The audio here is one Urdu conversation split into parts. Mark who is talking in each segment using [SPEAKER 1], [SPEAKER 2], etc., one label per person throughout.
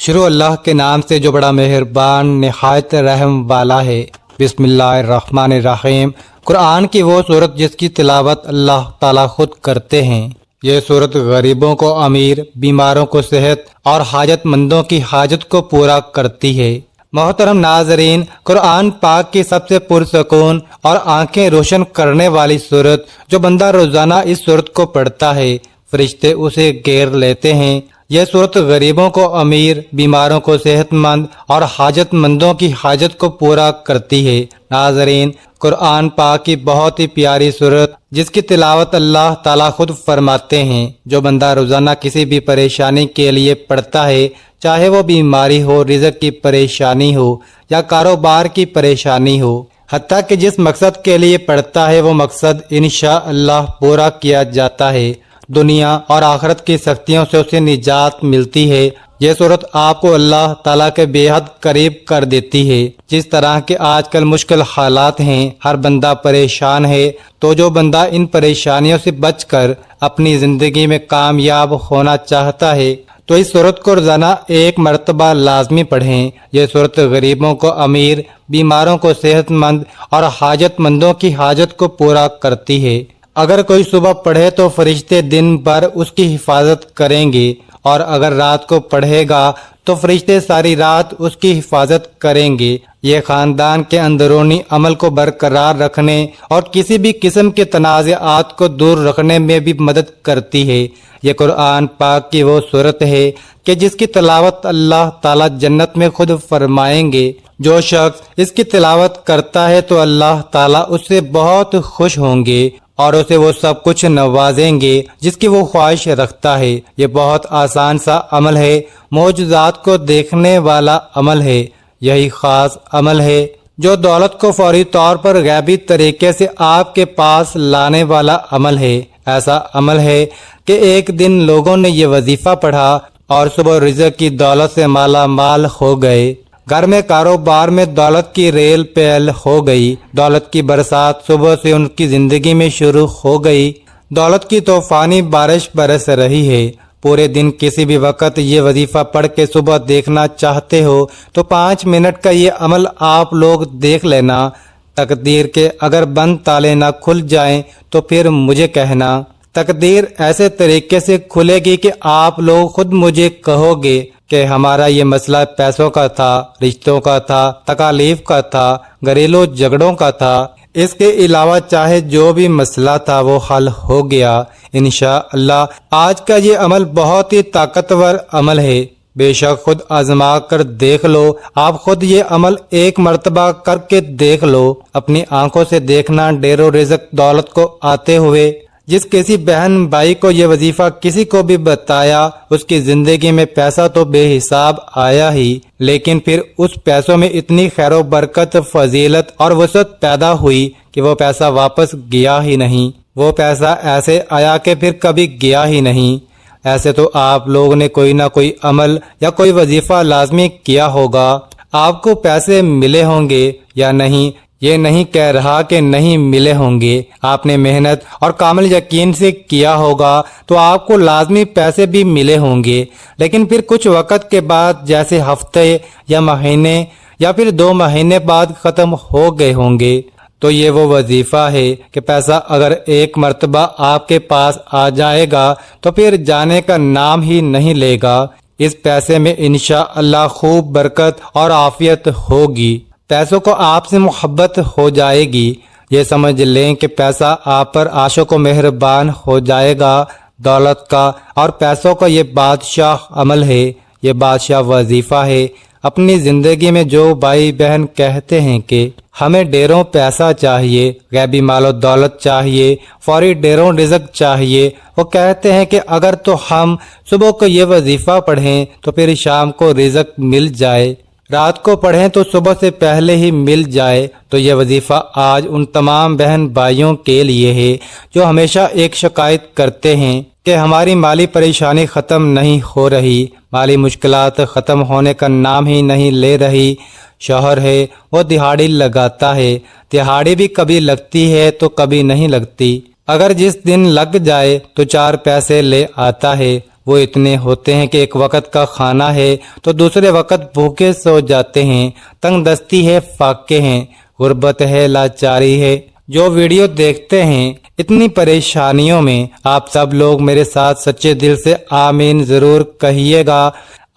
[SPEAKER 1] شروع اللہ کے نام سے جو بڑا مہربان نہایت رحم والا ہے۔ بسم اللہ الرحمن الرحیم۔ قرآن کی وہ صورت جس کی تلاوت اللہ تعالیٰ خود کرتے ہیں۔ یہ صورت غریبوں کو امیر، بیماروں کو صحت اور حاجت مندوں کی حاجت کو پورا کرتی ہے۔ محترم ناظرین، قرآن پاک کی سب سے پرسکون اور آنکھیں روشن کرنے والی صورت جو بندہ روزانہ اس صورت کو پڑھتا ہے، فرشتے اسے گھیر لیتے ہیں۔ یہ صورت غریبوں کو امیر، بیماروں کو صحت مند اور حاجت مندوں کی حاجت کو پورا کرتی ہے۔ ناظرین، قرآن پاک کی بہت ہی پیاری صورت جس کی تلاوت اللہ تعالیٰ خود فرماتے ہیں، جو بندہ روزانہ کسی بھی پریشانی کے لیے پڑھتا ہے، چاہے وہ بیماری ہو، رزق کی پریشانی ہو یا کاروبار کی پریشانی ہو، حتیٰ کہ جس مقصد کے لیے پڑھتا ہے وہ مقصد انشاءاللہ پورا کیا جاتا ہے۔ دنیا اور آخرت کی سختیوں سے اسے نجات ملتی ہے۔ یہ صورت آپ کو اللہ تعالیٰ کے بے حد قریب کر دیتی ہے۔ جس طرح کے آج کل مشکل حالات ہیں، ہر بندہ پریشان ہے، تو جو بندہ ان پریشانیوں سے بچ کر اپنی زندگی میں کامیاب ہونا چاہتا ہے تو اس صورت کو روزانہ ایک مرتبہ لازمی پڑھیں۔ یہ صورت غریبوں کو امیر، بیماروں کو صحت مند اور حاجت مندوں کی حاجت کو پورا کرتی ہے۔ اگر کوئی صبح پڑھے تو فرشتے دن بھر اس کی حفاظت کریں گے، اور اگر رات کو پڑھے گا تو فرشتے ساری رات اس کی حفاظت کریں گے۔ یہ خاندان کے اندرونی عمل کو برقرار رکھنے اور کسی بھی قسم کے تنازعات کو دور رکھنے میں بھی مدد کرتی ہے۔ یہ قرآن پاک کی وہ صورت ہے کہ جس کی تلاوت اللہ تعالیٰ جنت میں خود فرمائیں گے۔ جو شخص اس کی تلاوت کرتا ہے تو اللہ تعالیٰ اس سے بہت خوش ہوں گے اور اسے وہ سب کچھ نوازیں گے جس کی وہ خواہش رکھتا ہے۔ یہ بہت آسان سا عمل ہے، معجزات کو دیکھنے والا عمل ہے۔ یہی خاص عمل ہے جو دولت کو فوری طور پر غیبی طریقے سے آپ کے پاس لانے والا عمل ہے۔ ایسا عمل ہے کہ ایک دن لوگوں نے یہ وظیفہ پڑھا اور صبح رزق کی دولت سے مالا مال ہو گئے۔ گھر میں کاروبار میں دولت کی ریل پیل ہو گئی۔ دولت کی برسات صبح سے ان کی زندگی میں شروع ہو گئی۔ دولت کی طوفانی بارش برس رہی ہے۔ پورے دن کسی بھی وقت یہ وظیفہ پڑھ کے صبح دیکھنا چاہتے ہو تو 5 منٹ کا یہ عمل آپ لوگ دیکھ لینا۔ تقدیر کے اگر بند تالے نہ کھل جائیں تو پھر مجھے کہنا۔ تقدیر ایسے طریقے سے کھلے گی کہ آپ لوگ خود مجھے کہو گے کہ ہمارا یہ مسئلہ پیسوں کا تھا، رشتوں کا تھا، تکالیف کا تھا، گھریلو جھگڑوں کا تھا۔ اس کے علاوہ چاہے جو بھی مسئلہ تھا وہ حل ہو گیا انشاءاللہ۔ آج کا یہ عمل بہت ہی طاقتور عمل ہے۔ بے شک خود آزما کر دیکھ لو۔ آپ خود یہ عمل ایک مرتبہ کر کے دیکھ لو۔ اپنی آنکھوں سے دیکھنا ڈیر و رزق دولت کو آتے ہوئے۔ جس کسی بہن بھائی کو یہ وظیفہ کسی کو بھی بتایا، اس کی زندگی میں پیسہ تو بے حساب آیا ہی، لیکن پھر اس پیسوں میں اتنی خیر و برکت، فضیلت اور وسعت پیدا ہوئی کہ وہ پیسہ واپس گیا ہی نہیں۔ وہ پیسہ ایسے آیا کہ پھر کبھی گیا ہی نہیں۔ ایسے تو آپ لوگ نے کوئی نہ کوئی عمل یا کوئی وظیفہ لازمی کیا ہوگا۔ آپ کو پیسے ملے ہوں گے یا نہیں، یہ نہیں کہہ رہا کہ نہیں ملے ہوں گے۔ آپ نے محنت اور کامل یقین سے کیا ہوگا تو آپ کو لازمی پیسے بھی ملے ہوں گے، لیکن پھر کچھ وقت کے بعد، جیسے ہفتے یا مہینے یا پھر 2 مہینے بعد ختم ہو گئے ہوں گے۔ تو یہ وہ وظیفہ ہے کہ پیسہ اگر ایک مرتبہ آپ کے پاس آ جائے گا تو پھر جانے کا نام ہی نہیں لے گا۔ اس پیسے میں انشاءاللہ خوب برکت اور عافیت ہوگی۔ پیسوں کو آپ سے محبت ہو جائے گی۔ یہ سمجھ لیں کہ پیسہ آپ پر عاشق و مہربان ہو جائے گا۔ دولت کا اور پیسوں کا یہ بادشاہ عمل ہے، یہ بادشاہ وظیفہ ہے۔ اپنی زندگی میں جو بھائی بہن کہتے ہیں کہ ہمیں ڈھیروں پیسہ چاہیے، غیبی مال و دولت چاہیے، فوری ڈھیروں رزق چاہیے، وہ کہتے ہیں کہ اگر تو ہم صبح کو یہ وظیفہ پڑھیں تو پھر شام کو رزق مل جائے، رات کو پڑھیں تو صبح سے پہلے ہی مل جائے۔ تو یہ وظیفہ آج ان تمام بہن بھائیوں کے لیے ہے جو ہمیشہ ایک شکایت کرتے ہیں کہ ہماری مالی پریشانی ختم نہیں ہو رہی، مالی مشکلات ختم ہونے کا نام ہی نہیں لے رہی۔ شوہر ہے وہ دہاڑی لگاتا ہے، دہاڑی بھی کبھی لگتی ہے تو کبھی نہیں لگتی۔ اگر جس دن لگ جائے تو 4 پیسے لے آتا ہے، وہ اتنے ہوتے ہیں کہ ایک وقت کا کھانا ہے تو دوسرے وقت بھوکے سو جاتے ہیں، تنگ دستی ہے، فاقے ہیں، غربت ہے، لاچاری ہے۔ جو ویڈیو دیکھتے ہیں اتنی پریشانیوں میں آپ سب لوگ میرے ساتھ سچے دل سے آمین ضرور کہیے گا۔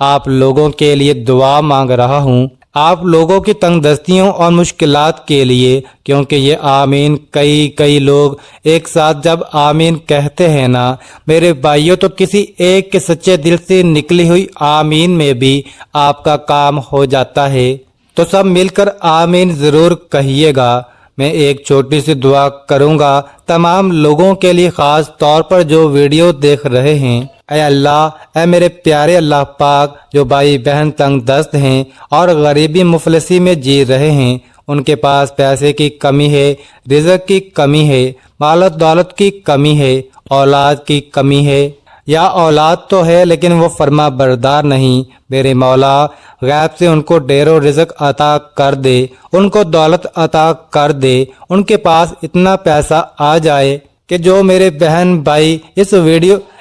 [SPEAKER 1] آپ لوگوں کے لیے دعا مانگ رہا ہوں، آپ لوگوں کی تنگ دستیوں اور مشکلات کے لیے، کیونکہ یہ آمین کئی لوگ ایک ساتھ جب آمین کہتے ہیں نا میرے بھائیوں، تو کسی ایک کے سچے دل سے نکلی ہوئی آمین میں بھی آپ کا کام ہو جاتا ہے۔ تو سب مل کر آمین ضرور کہیے گا۔ میں ایک چھوٹی سی دعا کروں گا تمام لوگوں کے لیے، خاص طور پر جو ویڈیو دیکھ رہے ہیں۔ اے اللہ، اے میرے پیارے اللہ پاک، جو بھائی بہن تنگ دست ہیں اور غریبی مفلسی میں جی رہے ہیں، ان کے پاس پیسے کی کمی ہے، رزق کی کمی ہے، مال و دولت کی کمی ہے، اولاد کی کمی ہے، یا اولاد تو ہے لیکن وہ فرما بردار نہیں، میرے مولا غیب سے ان کو ڈھیر و رزق عطا کر دے، ان کو دولت عطا کر دے، ان کے پاس اتنا پیسہ آ جائے کہ جو میرے بہن بھائی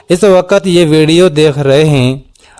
[SPEAKER 1] اس وقت یہ ویڈیو دیکھ رہے ہیں،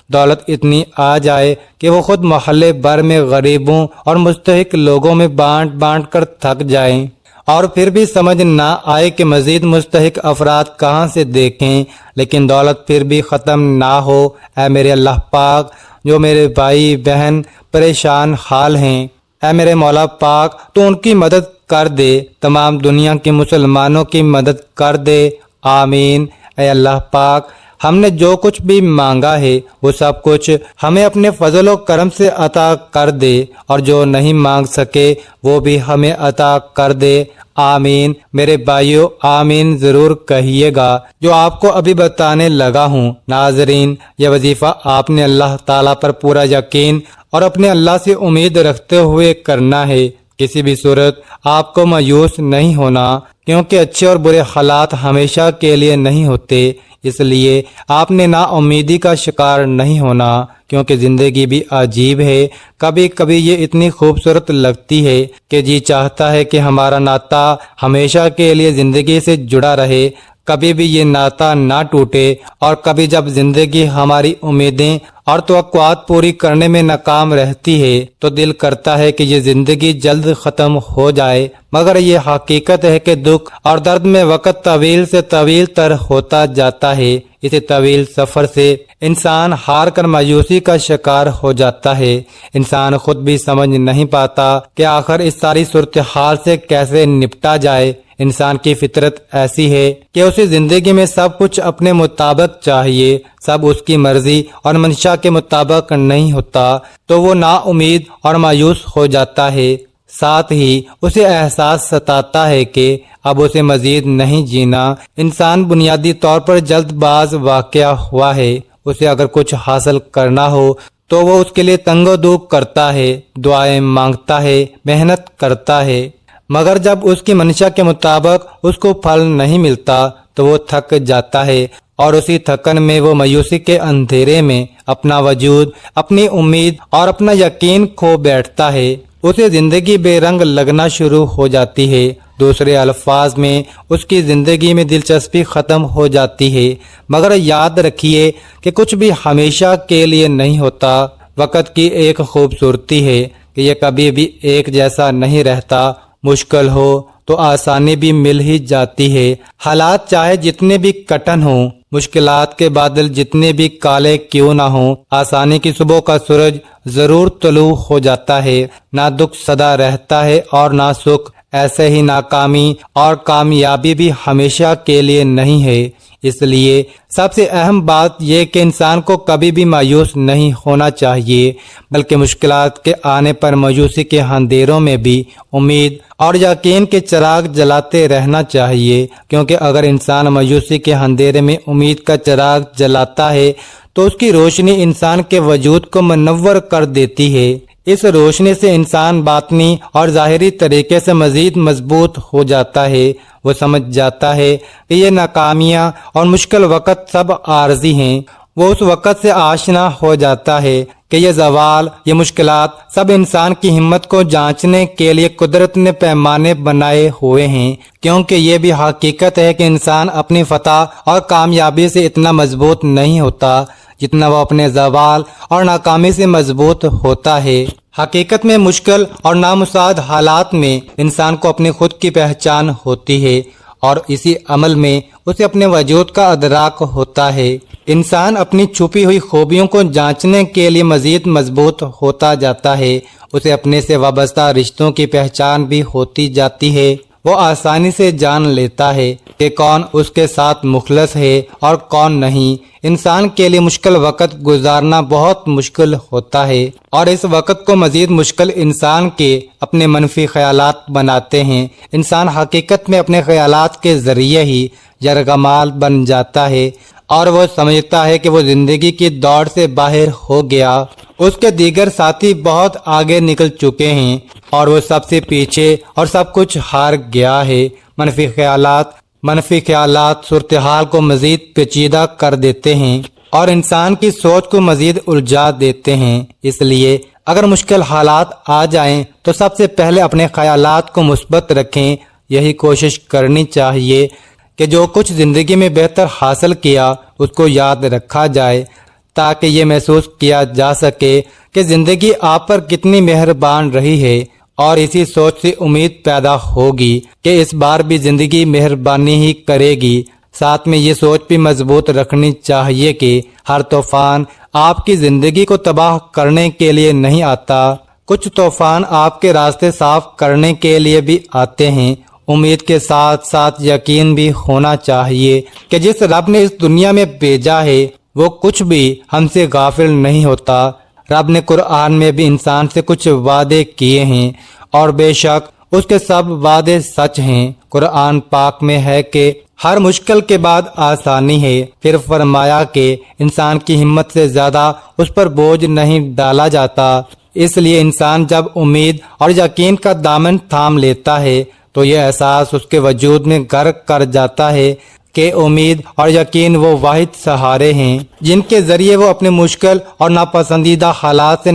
[SPEAKER 1] دولت اتنی آ جائے کہ وہ خود محلے بھر میں غریبوں اور مستحق لوگوں میں بانٹ کر تھک جائیں، اور پھر بھی سمجھ نہ آئے کہ مزید مستحق افراد کہاں سے دیکھیں، لیکن دولت پھر بھی ختم نہ ہو۔ اے میرے اللہ پاک، جو میرے بھائی بہن پریشان حال ہیں، اے میرے مولا پاک تو ان کی مدد کر دے، تمام دنیا کے مسلمانوں کی مدد کر دے، آمین۔ اے اللہ پاک، ہم نے جو کچھ بھی مانگا ہے وہ سب کچھ ہمیں اپنے فضل و کرم سے عطا کر دے، اور جو نہیں مانگ سکے وہ بھی ہمیں عطا کر دے، آمین۔ میرے بھائیو آمین ضرور کہیے گا۔ جو آپ کو ابھی بتانے لگا ہوں ناظرین، یہ وظیفہ آپ نے اللہ تعالیٰ پر پورا یقین اور اپنے اللہ سے امید رکھتے ہوئے کرنا ہے۔ کسی بھی صورت آپ کو مایوس نہیں ہونا، کیونکہ اچھے اور برے حالات ہمیشہ کے لیے نہیں ہوتے، اس لیے آپ نے نا امیدی کا شکار نہیں ہونا، کیونکہ زندگی بھی عجیب ہے۔ کبھی کبھی یہ اتنی خوبصورت لگتی ہے کہ جی چاہتا ہے کہ ہمارا ناطہ ہمیشہ کے لیے زندگی سے جڑا رہے، کبھی بھی یہ ناطہ نہ ٹوٹے، اور کبھی جب زندگی ہماری امیدیں اور توقعات پوری کرنے میں ناکام رہتی ہے تو دل کرتا ہے کہ یہ زندگی جلد ختم ہو جائے، مگر یہ حقیقت ہے کہ دکھ اور درد میں وقت طویل سے طویل تر ہوتا جاتا ہے۔ اسی طویل سفر سے انسان ہار کر مایوسی کا شکار ہو جاتا ہے۔ انسان خود بھی سمجھ نہیں پاتا کہ آخر اس ساری صورتحال سے کیسے نپٹا جائے۔ انسان کی فطرت ایسی ہے کہ اسے زندگی میں سب کچھ اپنے مطابق چاہیے، سب اس کی مرضی اور منشا کے مطابق نہیں ہوتا، تو وہ نا امید اور مایوس ہو جاتا ہے۔ ساتھ ہی اسے احساس ستاتا ہے کہ اب اسے مزید نہیں جینا۔ انسان بنیادی طور پر جلد باز واقع ہوا ہے، اسے اگر کچھ حاصل کرنا ہو تو وہ اس کے لیے تنگ و دوک کرتا ہے، دعائیں مانگتا ہے، محنت کرتا ہے، مگر جب اس کی منشا کے مطابق اس کو پھل نہیں ملتا تو وہ تھک جاتا ہے، اور اسی تھکن میں وہ مایوسی کے اندھیرے میں اپنا وجود، اپنی امید اور اپنا یقین کھو بیٹھتا ہے۔ اسے زندگی بے رنگ لگنا شروع ہو جاتی ہے، دوسرے الفاظ میں اس کی زندگی میں دلچسپی ختم ہو جاتی ہے۔ مگر یاد رکھیے کہ کچھ بھی ہمیشہ کے لیے نہیں ہوتا۔ وقت کی ایک خوبصورتی ہے کہ یہ کبھی بھی ایک جیسا نہیں رہتا، مشکل ہو تو آسانی بھی مل ہی جاتی ہے۔ حالات چاہے جتنے بھی کٹن ہوں، مشکلات کے بادل جتنے بھی کالے کیوں نہ ہوں، آسانی کی صبح کا سورج ضرور طلوع ہو جاتا ہے۔ نہ دکھ سدا رہتا ہے اور نہ سکھ، ایسے ہی ناکامی اور کامیابی بھی ہمیشہ کے لیے نہیں ہے۔ اس لیے سب سے اہم بات یہ کہ انسان کو کبھی بھی مایوس نہیں ہونا چاہیے، بلکہ مشکلات کے آنے پر مایوسی کے اندھیروں میں بھی امید اور یقین کے چراغ جلاتے رہنا چاہیے، کیونکہ اگر انسان مایوسی کے اندھیرے میں امید کا چراغ جلاتا ہے تو اس کی روشنی انسان کے وجود کو منور کر دیتی ہے۔ اس روشنی سے انسان باطنی اور ظاہری طریقے سے مزید مضبوط ہو جاتا ہے۔ وہ سمجھ جاتا ہے کہ یہ ناکامیاں اور مشکل وقت سب عارضی ہیں۔ وہ اس وقت سے آشنا ہو جاتا ہے کہ یہ زوال، یہ مشکلات سب انسان کی ہمت کو جانچنے کے لیے قدرت نے پیمانے بنائے ہوئے ہیں، کیونکہ یہ بھی حقیقت ہے کہ انسان اپنی فتح اور کامیابی سے اتنا مضبوط نہیں ہوتا جتنا وہ اپنے زوال اور ناکامی سے مضبوط ہوتا ہے۔ حقیقت میں مشکل اور نامساعد حالات میں انسان کو اپنی خود کی پہچان ہوتی ہے، اور اسی عمل میں اسے اپنے وجود کا ادراک ہوتا ہے۔ انسان اپنی چھپی ہوئی خوبیوں کو جانچنے کے لیے مزید مضبوط ہوتا جاتا ہے، اسے اپنے سے وابستہ رشتوں کی پہچان بھی ہوتی جاتی ہے۔ وہ آسانی سے جان لیتا ہے کہ کون اس کے ساتھ مخلص ہے اور کون نہیں۔ انسان کے لیے مشکل وقت گزارنا بہت مشکل ہوتا ہے، اور اس وقت کو مزید مشکل انسان کے اپنے منفی خیالات بناتے ہیں۔ انسان حقیقت میں اپنے خیالات کے ذریعے ہی یرغمال بن جاتا ہے، اور وہ سمجھتا ہے کہ وہ زندگی کی دوڑ سے باہر ہو گیا، اس کے دیگر ساتھی بہت آگے نکل چکے ہیں اور وہ سب سے پیچھے اور سب کچھ ہار گیا ہے۔ منفی خیالات صورتحال کو مزید پیچیدہ کر دیتے ہیں اور انسان کی سوچ کو مزید الجھا دیتے ہیں۔ اس لیے اگر مشکل حالات آ جائیں تو سب سے پہلے اپنے خیالات کو مثبت رکھیں۔ یہی کوشش کرنی چاہیے کہ جو کچھ زندگی میں بہتر حاصل کیا اس کو یاد رکھا جائے، تاکہ یہ محسوس کیا جا سکے کہ زندگی آپ پر کتنی مہربان رہی ہے، اور اسی سوچ سے امید پیدا ہوگی کہ اس بار بھی زندگی مہربانی ہی کرے گی۔ ساتھ میں یہ سوچ بھی مضبوط رکھنی چاہیے کہ ہر طوفان آپ کی زندگی کو تباہ کرنے کے لیے نہیں آتا، کچھ طوفان آپ کے راستے صاف کرنے کے لیے بھی آتے ہیں۔ امید کے ساتھ ساتھ یقین بھی ہونا چاہیے کہ جس رب نے اس دنیا میں بھیجا ہے وہ کچھ بھی ہم سے غافل نہیں ہوتا۔ رب نے قرآن میں بھی انسان سے کچھ وعدے کیے ہیں، اور بے شک اس کے سب وعدے سچ ہیں۔ قرآن پاک میں ہے کہ ہر مشکل کے بعد آسانی ہے، پھر فرمایا کہ انسان کی ہمت سے زیادہ اس پر بوجھ نہیں ڈالا جاتا۔ اس لیے انسان جب امید اور یقین کا دامن تھام لیتا ہے تو یہ احساس اس کے وجود میں غرق کر جاتا ہے کہ امید اور یقین وہ واحد سہارے ہیں جن کے ذریعے وہ اپنے مشکل اور ناپسندیدہ حالات سے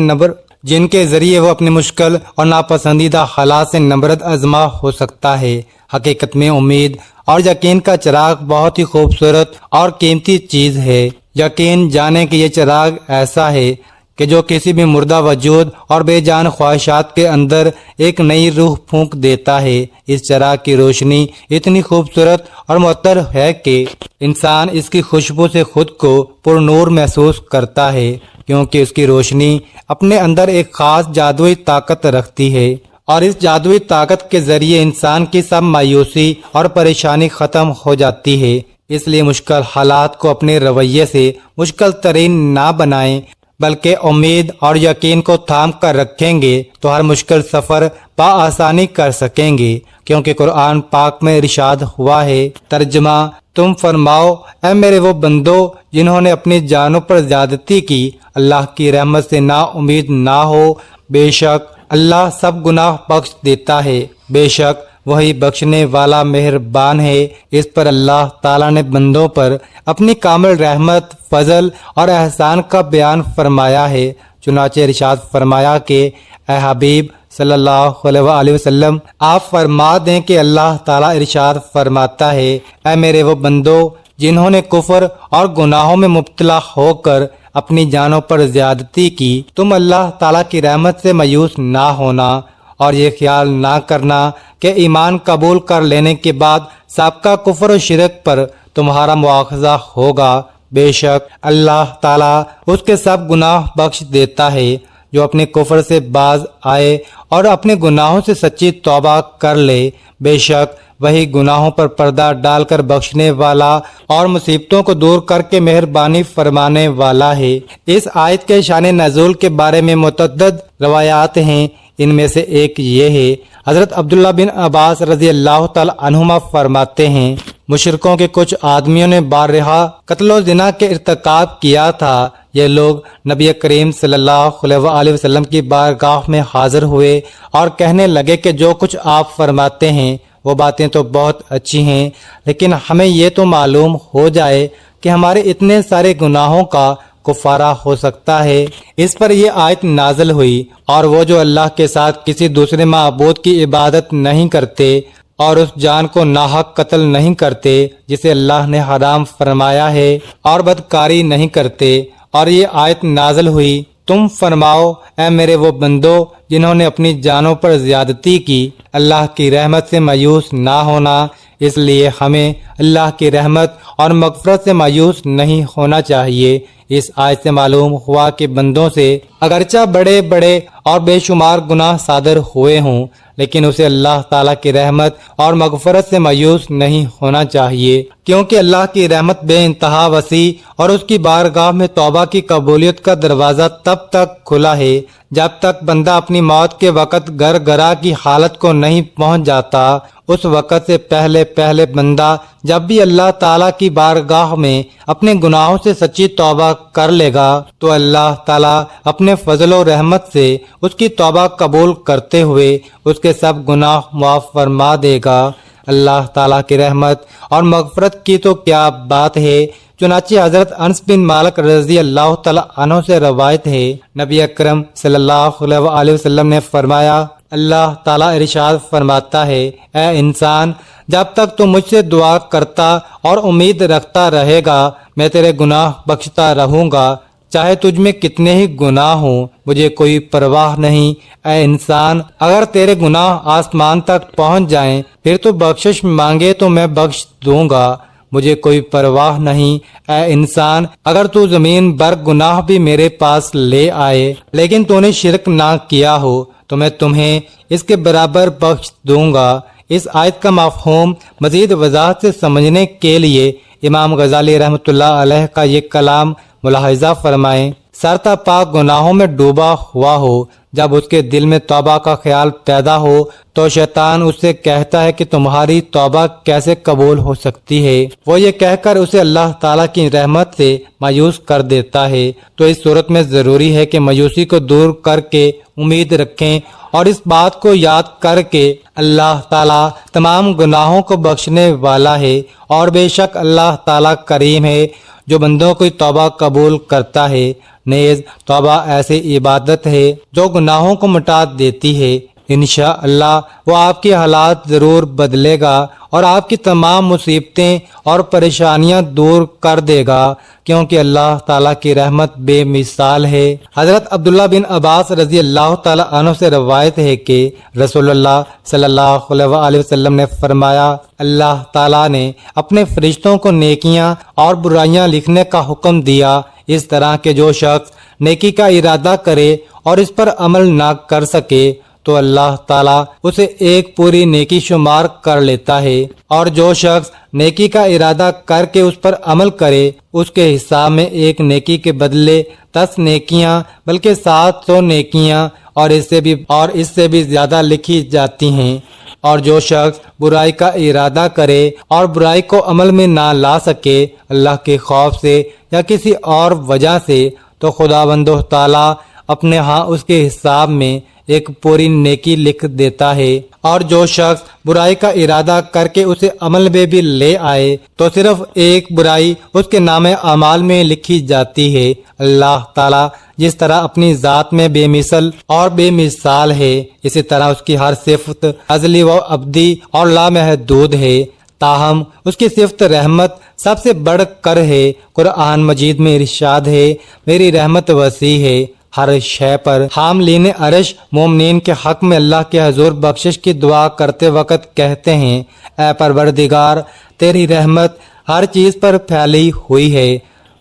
[SPEAKER 1] نبرد آزما ہو سکتا ہے۔ حقیقت میں امید اور یقین کا چراغ بہت ہی خوبصورت اور قیمتی چیز ہے۔ یقین جانے کہ یہ چراغ ایسا ہے کہ جو کسی بھی مردہ وجود اور بے جان خواہشات کے اندر ایک نئی روح پھونک دیتا ہے۔ اس چراغ کی روشنی اتنی خوبصورت اور معطر ہے کہ انسان اس کی خوشبو سے خود کو پر نور محسوس کرتا ہے، کیونکہ اس کی روشنی اپنے اندر ایک خاص جادوئی طاقت رکھتی ہے، اور اس جادوئی طاقت کے ذریعے انسان کی سب مایوسی اور پریشانی ختم ہو جاتی ہے۔ اس لیے مشکل حالات کو اپنے رویے سے مشکل ترین نہ بنائیں، بلکہ امید اور یقین کو تھام کر رکھیں گے تو ہر مشکل سفر بآسانی کر سکیں گے، کیونکہ قرآن پاک میں ارشاد ہوا ہے۔ ترجمہ: تم فرماؤ اے میرے وہ بندو جنہوں نے اپنی جانوں پر زیادتی کی، اللہ کی رحمت سے نا امید نہ ہو، بے شک اللہ سب گناہ بخش دیتا ہے، بے شک وہی بخشنے والا مہربان ہے۔ اس پر اللہ تعالیٰ نے بندوں پر اپنی کامل رحمت، فضل اور احسان کا بیان فرمایا ہے۔ چنانچہ ارشاد فرمایا کہ اے حبیب صلی اللہ علیہ وآلہ وسلم، آپ فرما دیں کہ اللہ تعالیٰ ارشاد فرماتا ہے، اے میرے وہ بندو جنہوں نے کفر اور گناہوں میں مبتلا ہو کر اپنی جانوں پر زیادتی کی، تم اللہ تعالیٰ کی رحمت سے مایوس نہ ہونا، اور یہ خیال نہ کرنا کہ ایمان قبول کر لینے کے بعد سابقہ کفر و شرک پر تمہارا مواخذہ ہوگا۔ بے شک اللہ تعالیٰ اس کے سب گناہ بخش دیتا ہے جو اپنے کفر سے باز آئے اور اپنے گناہوں سے سچی توبہ کر لے۔ بے شک وہی گناہوں پر پردہ ڈال کر بخشنے والا اور مصیبتوں کو دور کر کے مہربانی فرمانے والا ہے۔ اس آیت کے شان نزول کے بارے میں متعدد روایات ہیں۔ ان میں سے ایک یہ ہے، حضرت عبداللہ بن عباس رضی اللہ تعالی عنہما فرماتے ہیں، مشرکوں کے کچھ آدمیوں نے بارہا قتل و زنا کے ارتکاب کیا تھا۔ یہ لوگ نبی کریم صلی اللہ علیہ وآلہ وسلم کی بارگاہ میں حاضر ہوئے اور کہنے لگے کہ جو کچھ آپ فرماتے ہیں وہ باتیں تو بہت اچھی ہیں، لیکن ہمیں یہ تو معلوم ہو جائے کہ ہمارے اتنے سارے گناہوں کا کفارہ ہو سکتا ہے۔ اس پر یہ آیت نازل ہوئی، اور وہ جو اللہ کے ساتھ کسی دوسرے معبود کی عبادت نہیں کرتے اور اس جان کو ناحق قتل نہیں کرتے جسے اللہ نے حرام فرمایا ہے، اور بدکاری نہیں کرتے۔ اور یہ آیت نازل ہوئی، تم فرماؤ اے میرے وہ بندو جنہوں نے اپنی جانوں پر زیادتی کی، اللہ کی رحمت سے مایوس نہ ہونا۔ اس لیے ہمیں اللہ کی رحمت اور مغفرت سے مایوس نہیں ہونا چاہیے۔ اس آیت سے معلوم ہوا کہ بندوں سے اگرچہ بڑے بڑے اور بے شمار گناہ صادر ہوئے ہوں، لیکن اسے اللہ تعالیٰ کی رحمت اور مغفرت سے مایوس نہیں ہونا چاہیے، کیونکہ اللہ کی رحمت بے انتہا وسیع اور اس کی بارگاہ میں توبہ کی قبولیت کا دروازہ تب تک کھلا ہے جب تک بندہ اپنی موت کے وقت گر گرا کی حالت کو نہیں پہنچ جاتا۔ اس وقت سے پہلے بندہ جب بھی اللہ تعالیٰ کی بارگاہ میں اپنے گناہوں سے سچی توبہ کر لے گا تو اللہ تعالیٰ اپنے فضل و رحمت سے اس کی توبہ قبول کرتے ہوئے اس کے سب گناہ معاف فرما دے گا۔ اللہ تعالیٰ کی رحمت اور مغفرت کی تو کیا بات ہے۔ چنانچہ حضرت انس بن مالک رضی اللہ تعالیٰ عنہ سے روایت ہے، نبی اکرم صلی اللہ علیہ وسلم نے فرمایا، اللہ تعالیٰ ارشاد فرماتا ہے، اے انسان، جب تک تو مجھ سے دعا کرتا اور امید رکھتا رہے گا میں تیرے گناہ بخشتا رہوں گا، چاہے تجھ میں کتنے ہی گناہ ہوں، مجھے کوئی پرواہ نہیں۔ اے انسان، اگر تیرے گناہ آسمان تک پہنچ جائیں پھر تو بخشش مانگے تو میں بخش دوں گا، مجھے کوئی پرواہ نہیں۔ اے انسان، اگر تو زمین بھر گناہ بھی میرے پاس لے آئے لیکن تو نے شرک نہ کیا ہو تو میں تمہیں اس کے برابر بخش دوں گا۔ اس آیت کا مفہوم مزید وضاحت سے سمجھنے کے لیے امام غزالی رحمۃ اللہ علیہ کا یہ کلام ملاحظہ فرمائیں، سر تا پا گناہوں میں ڈوبا ہوا ہو، جب اس کے دل میں توبہ کا خیال پیدا ہو تو شیطان اس سے کہتا ہے کہ تمہاری توبہ کیسے قبول ہو سکتی ہے، وہ یہ کہہ کر اسے اللہ تعالیٰ کی رحمت سے مایوس کر دیتا ہے۔ تو اس صورت میں ضروری ہے کہ مایوسی کو دور کر کے امید رکھیں اور اس بات کو یاد کر کے اللہ تعالیٰ تمام گناہوں کو بخشنے والا ہے، اور بے شک اللہ تعالیٰ کریم ہے جو بندوں کی توبہ قبول کرتا ہے۔ نیز توبہ ایسی عبادت ہے جو گناہوں کو مٹا دیتی ہے۔ انشاءاللہ وہ آپ کے حالات ضرور بدلے گا اور آپ کی تمام مصیبتیں اور پریشانیاں دور کر دے گا، کیونکہ اللہ تعالیٰ کی رحمت بے مثال ہے۔ حضرت عبداللہ بن عباس رضی اللہ تعالیٰ عنہ سے روایت ہے کہ رسول اللہ صلی اللہ علیہ وسلم نے فرمایا، اللہ تعالیٰ نے اپنے فرشتوں کو نیکیاں اور برائیاں لکھنے کا حکم دیا، اس طرح کہ جو شخص نیکی کا ارادہ کرے اور اس پر عمل نہ کر سکے تو اللہ تعالیٰ اسے ایک پوری نیکی شمار کر لیتا ہے، اور جو شخص نیکی کا ارادہ کر کے اس پر عمل کرے اس کے حساب میں ایک نیکی کے بدلے 10 نیکیاں بلکہ 700 نیکیاں اور اس سے بھی زیادہ لکھی جاتی ہیں۔ اور جو شخص برائی کا ارادہ کرے اور برائی کو عمل میں نہ لا سکے اللہ کے خوف سے یا کسی اور وجہ سے تو خداوند تعالیٰ اپنے ہاں اس کے حساب میں ایک پوری نیکی لکھ دیتا ہے، اور جو شخص برائی کا ارادہ کر کے اسے عمل میں بھی لے آئے تو صرف ایک برائی اس کے نام اعمال میں لکھی جاتی ہے۔ اللہ تعالیٰ جس طرح اپنی ذات میں بے مثل اور بے مثال ہے، اسی طرح اس کی ہر صفت ازلی و ابدی اور لامحدود ہے، تاہم اس کی صفت رحمت سب سے بڑھ کر ہے۔ قرآن مجید میں ارشاد ہے، میری رحمت وسیع ہے، ہر شے پر حاملین عرش مومنین کے حق میں اللہ کے حضور بخشش کی دعا کرتے وقت کہتے ہیں، اے پروردگار، تیری رحمت ہر چیز پر پھیلی ہوئی ہے،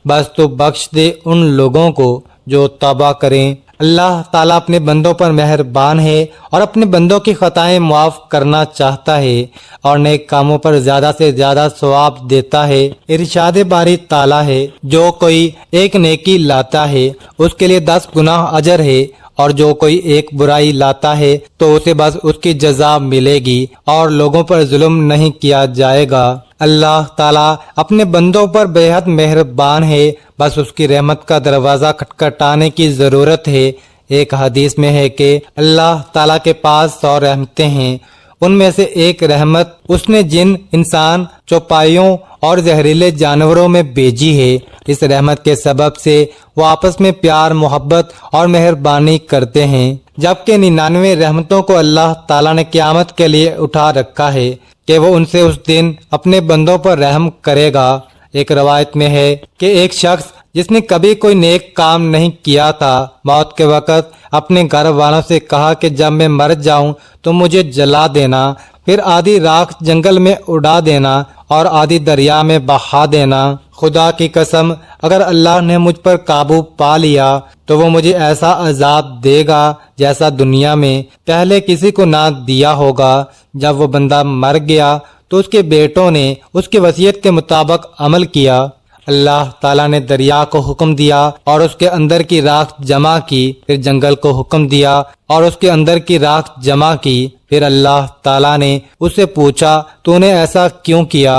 [SPEAKER 1] بس تو بخش دے ان لوگوں کو جو توبہ کریں۔ اللہ تعالیٰ اپنے بندوں پر مہربان ہے اور اپنے بندوں کی خطائیں معاف کرنا چاہتا ہے اور نیک کاموں پر زیادہ سے زیادہ ثواب دیتا ہے۔ ارشاد باری تعالیٰ ہے، جو کوئی ایک نیکی لاتا ہے اس کے لیے 10 گناہ اجر ہے، اور جو کوئی ایک برائی لاتا ہے تو اسے بس اس کی جزا ملے گی اور لوگوں پر ظلم نہیں کیا جائے گا۔ اللہ تعالیٰ اپنے بندوں پر بے حد مہربان ہے، بس اس کی رحمت کا دروازہ کھٹکھٹانے کی ضرورت ہے۔ ایک حدیث میں ہے کہ اللہ تعالیٰ کے پاس 100 رحمتیں ہیں، ان میں سے ایک رحمت اس نے جن، انسان، چوپایوں اور زہریلے جانوروں میں بھیجی ہے۔ اس رحمت کے سبب سے وہ آپس میں پیار، محبت اور مہربانی کرتے ہیں، جبکہ 99 رحمتوں کو اللہ تعالیٰ نے قیامت کے لیے اٹھا رکھا ہے کہ وہ ان سے اس دن اپنے بندوں پر رحم کرے گا۔ ایک روایت میں ہے کہ ایک شخص جس نے کبھی کوئی نیک کام نہیں کیا تھا، موت کے وقت اپنے گھر والوں سے کہا کہ جب میں مر جاؤں تو مجھے جلا دینا، پھر آدھی راکھ جنگل میں اڑا دینا اور آدھی دریا میں بہا دینا۔ خدا کی قسم، اگر اللہ نے مجھ پر قابو پا لیا تو وہ مجھے ایسا عذاب دے گا جیسا دنیا میں پہلے کسی کو نہ دیا ہوگا۔ جب وہ بندہ مر گیا تو اس کے بیٹوں نے اس کی وصیت کے مطابق عمل کیا۔ اللہ تعالیٰ نے دریا کو حکم دیا اور اس کے اندر کی راکھ جمع کی، پھر جنگل کو حکم دیا اور اس کے اندر کی راکھ جمع کی۔ پھر اللہ تعالیٰ نے اس سے پوچھا تو نے ایسا کیوں کیا؟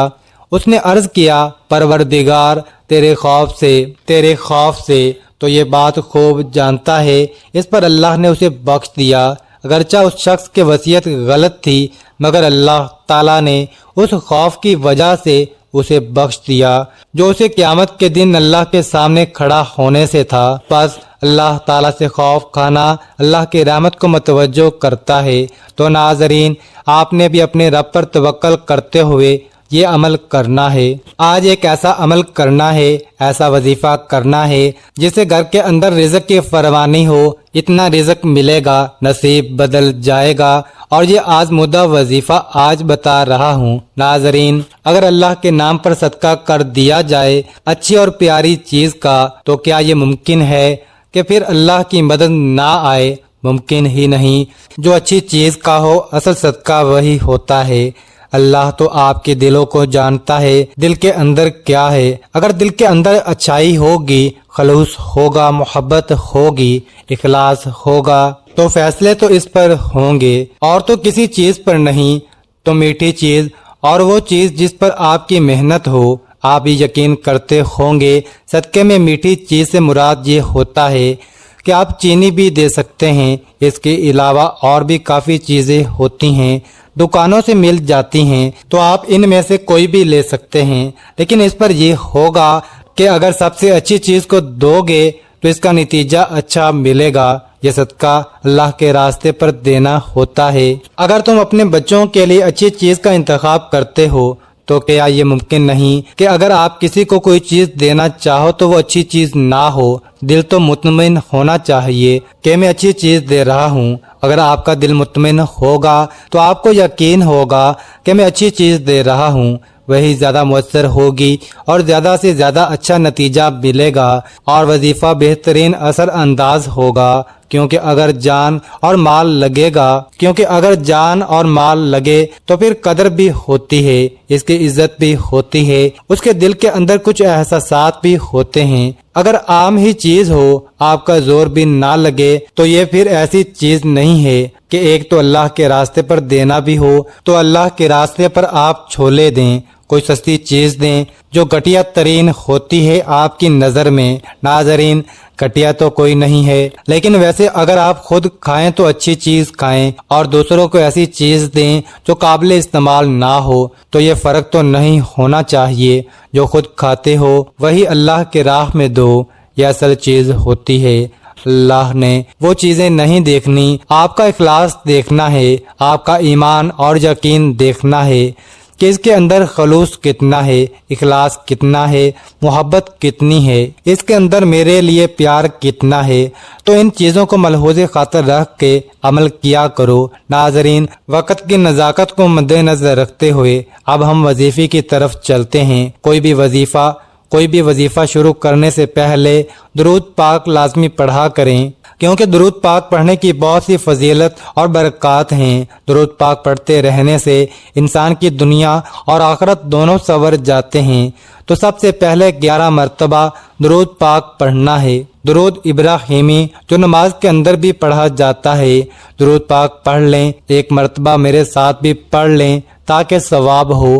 [SPEAKER 1] اس نے عرض کیا، پروردگار تیرے خوف سے تو یہ بات خوب جانتا ہے۔ اس پر اللہ نے اسے بخش دیا، اگرچہ اس شخص کی وصیت غلط تھی، مگر اللہ تعالیٰ نے اس خوف کی وجہ سے اسے بخش دیا جو اسے قیامت کے دن اللہ کے سامنے کھڑا ہونے سے تھا۔ پس اللہ تعالیٰ سے خوف کھانا اللہ کی رحمت کو متوجہ کرتا ہے۔ تو ناظرین، آپ نے بھی اپنے رب پر توکل کرتے ہوئے یہ عمل کرنا ہے۔ آج ایک ایسا عمل کرنا ہے، ایسا وظیفہ کرنا ہے جس سے گھر کے اندر رزق کی فراوانی ہو، اتنا رزق ملے گا، نصیب بدل جائے گا، اور یہ آزمودہ وظیفہ آج بتا رہا ہوں۔ ناظرین، اگر اللہ کے نام پر صدقہ کر دیا جائے اچھی اور پیاری چیز کا، تو کیا یہ ممکن ہے کہ پھر اللہ کی مدد نہ آئے؟ ممکن ہی نہیں۔ جو اچھی چیز کا ہو، اصل صدقہ وہی ہوتا ہے۔ اللہ تو آپ کے دلوں کو جانتا ہے، دل کے اندر کیا ہے۔ اگر دل کے اندر اچھائی ہوگی، خلوص ہوگا، محبت ہوگی، اخلاص ہوگا، تو فیصلے تو اس پر ہوں گے، اور تو کسی چیز پر نہیں۔ تو میٹھی چیز اور وہ چیز جس پر آپ کی محنت ہو، آپ بھی یقین کرتے ہوں گے۔ صدقے میں میٹھی چیز سے مراد یہ ہوتا ہے کہ آپ چینی بھی دے سکتے ہیں، اس کے علاوہ اور بھی کافی چیزیں ہوتی ہیں، دکانوں سے مل جاتی ہیں، تو آپ ان میں سے کوئی بھی لے سکتے ہیں، لیکن اس پر یہ ہوگا کہ اگر سب سے اچھی چیز کو دو گے تو اس کا نتیجہ اچھا ملے گا۔ یہ صدقہ اللہ کے راستے پر دینا ہوتا ہے۔ اگر تم اپنے بچوں کے لیے اچھی چیز کا انتخاب کرتے ہو تو کیا یہ ممکن نہیں کہ اگر آپ کسی کو کوئی چیز دینا چاہو تو وہ اچھی چیز نہ ہو؟ دل تو مطمئن ہونا چاہیے کہ میں اچھی چیز دے رہا ہوں۔ اگر آپ کا دل مطمئن ہوگا تو آپ کو یقین ہوگا کہ میں اچھی چیز دے رہا ہوں، وہی زیادہ مؤثر ہوگی اور زیادہ سے زیادہ اچھا نتیجہ ملے گا اور وظیفہ بہترین اثر انداز ہوگا، کیونکہ اگر جان اور مال لگے تو پھر قدر بھی ہوتی ہے، اس کی عزت بھی ہوتی ہے، اس کے دل کے اندر کچھ احساسات بھی ہوتے ہیں۔ اگر عام ہی چیز ہو، آپ کا زور بھی نہ لگے تو یہ پھر ایسی چیز نہیں ہے کہ ایک تو اللہ کے راستے پر دینا بھی ہو تو اللہ کے راستے پر آپ چھولے دیں، کوئی سستی چیز دیں جو گھٹیا ترین ہوتی ہے آپ کی نظر میں۔ ناظرین، گھٹیا تو کوئی نہیں ہے، لیکن ویسے اگر آپ خود کھائیں تو اچھی چیز کھائیں اور دوسروں کو ایسی چیز دیں جو قابل استعمال نہ ہو، تو یہ فرق تو نہیں ہونا چاہیے۔ جو خود کھاتے ہو وہی اللہ کے راہ میں دو، یہ اصل چیز ہوتی ہے۔ اللہ نے وہ چیزیں نہیں دیکھنی، آپ کا اخلاص دیکھنا ہے، آپ کا ایمان اور یقین دیکھنا ہے کہ اس کے اندر خلوص کتنا ہے، اخلاص کتنا ہے، محبت کتنی ہے، اس کے اندر میرے لیے پیار کتنا ہے۔ تو ان چیزوں کو ملحوظ خاطر رکھ کے عمل کیا کرو۔ ناظرین، وقت کی نزاکت کو مد نظر رکھتے ہوئے اب ہم وظیفے کی طرف چلتے ہیں۔ کوئی بھی وظیفہ شروع کرنے سے پہلے درود پاک لازمی پڑھا کریں، کیونکہ درود پاک پڑھنے کی بہت سی فضیلت اور برکات ہیں۔ درود پاک پڑھتے رہنے سے انسان کی دنیا اور آخرت دونوں سنور جاتے ہیں۔ تو سب سے پہلے 11 مرتبہ درود پاک پڑھنا ہے، درود ابراہیمی جو نماز کے اندر بھی پڑھا جاتا ہے۔ درود پاک پڑھ لیں، ایک مرتبہ میرے ساتھ بھی پڑھ لیں تاکہ ثواب ہو۔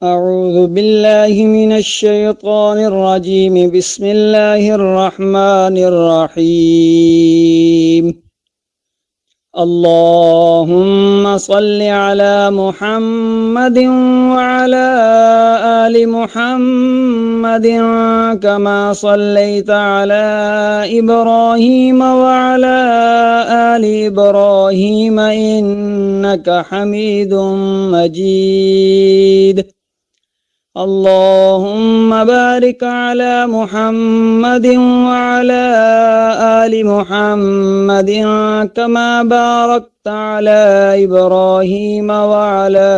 [SPEAKER 2] اعوذ باللہ من الشیطان الرجیم، بسم اللہ الرحمن الرحیم۔ اللهم صل على محمد وعلى آل محمد كما صليت على إبراهيم وعلى آل إبراهيم إنك حميد مجيد اللهم بارك على محمد وعلى آل محمد كما باركت على إبراهيم وعلى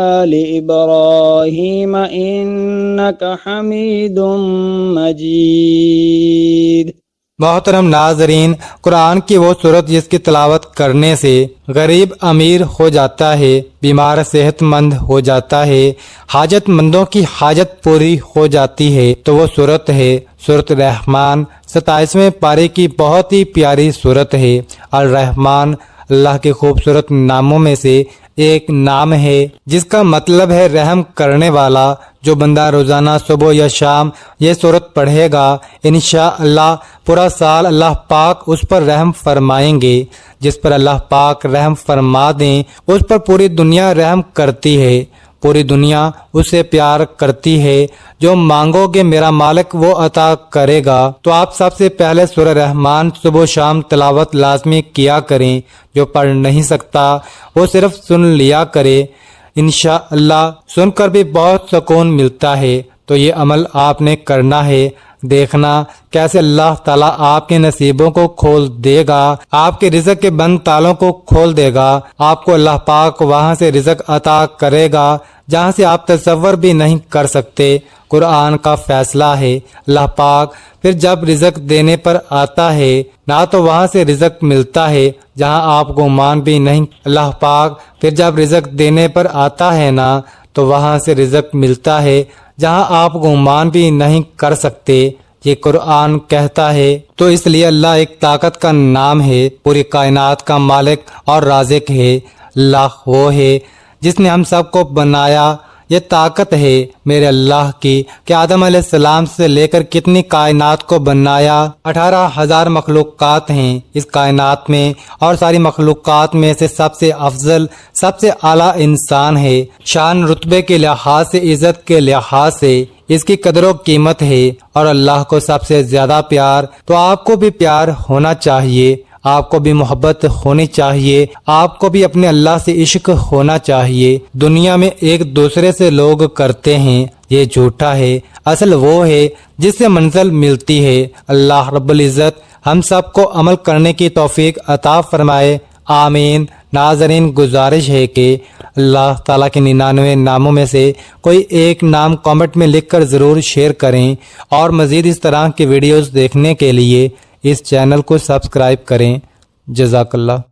[SPEAKER 2] آل إبراهيم إنك حميد مجيد۔
[SPEAKER 1] محترم ناظرین، قرآن کی وہ سورت جس کی تلاوت کرنے سے غریب امیر ہو جاتا ہے، بیمار صحت مند ہو جاتا ہے، حاجت مندوں کی حاجت پوری ہو جاتی ہے، تو وہ سورت ہے سورت رحمان۔ 27ویں پارے کی بہت ہی پیاری سورت ہے۔ الرحمن اللہ کے خوبصورت ناموں میں سے ایک نام ہے جس کا مطلب ہے رحم کرنے والا۔ جو بندہ روزانہ صبح یا شام یہ سورت پڑھے گا، انشاءاللہ پورا سال اللہ پاک اس پر رحم فرمائیں گے۔ جس پر اللہ پاک رحم فرما دیں اس پر پوری دنیا رحم کرتی ہے، پوری دنیا اسے پیار کرتی ہے۔ جو مانگو گے میرا مالک وہ عطا کرے گا۔ تو آپ سب سے پہلے سورہ رحمان صبح و شام تلاوت لازمی کیا کریں۔ جو پڑھ نہیں سکتا وہ صرف سن لیا کرے، انشاءاللہ سن کر بھی بہت سکون ملتا ہے۔ تو یہ عمل آپ نے کرنا ہے، دیکھنا کیسے اللہ تعالیٰ آپ کے نصیبوں کو کھول دے گا، آپ کے رزق کے بند تالوں کو کھول دے گا۔ آپ کو اللہ پاک وہاں سے رزق عطا کرے گا جہاں سے آپ تصور بھی نہیں کر سکتے۔ قرآن کا فیصلہ ہے، اللہ پاک پھر جب رزق دینے پر آتا ہے نہ تو وہاں سے رزق ملتا ہے جہاں آپ گمان بھی نہیں، اللہ پاک پھر جب رزق دینے پر آتا ہے نا تو وہاں سے رزق ملتا ہے جہاں آپ گمان بھی نہیں کر سکتے۔ یہ قرآن کہتا ہے۔ تو اس لیے اللہ ایک طاقت کا نام ہے، پوری کائنات کا مالک اور رازق ہے۔ اللہ وہ ہے جس نے ہم سب کو بنایا۔ یہ طاقت ہے میرے اللہ کی کہ آدم علیہ السلام سے لے کر کتنی کائنات کو بنایا۔ 18,000 مخلوقات ہیں اس کائنات میں، اور ساری مخلوقات میں سے سب سے افضل سب سے اعلیٰ انسان ہے۔ شان رتبے کے لحاظ سے، عزت کے لحاظ سے اس کی قدر و قیمت ہے، اور اللہ کو سب سے زیادہ پیار۔ تو آپ کو بھی پیار ہونا چاہیے، آپ کو بھی محبت ہونی چاہیے، آپ کو بھی اپنے اللہ سے عشق ہونا چاہیے۔ دنیا میں ایک دوسرے سے لوگ کرتے ہیں، یہ جھوٹا ہے۔ اصل وہ ہے جس سے منزل ملتی ہے۔ اللہ رب العزت ہم سب کو عمل کرنے کی توفیق عطا فرمائے، آمین۔ ناظرین، گزارش ہے کہ اللہ تعالیٰ کے 99 ناموں میں سے کوئی ایک نام کامنٹ میں لکھ کر ضرور شیئر کریں، اور مزید اس طرح کی ویڈیوز دیکھنے کے لیے اس چینل کو سبسکرائب کریں۔ جزاک اللہ۔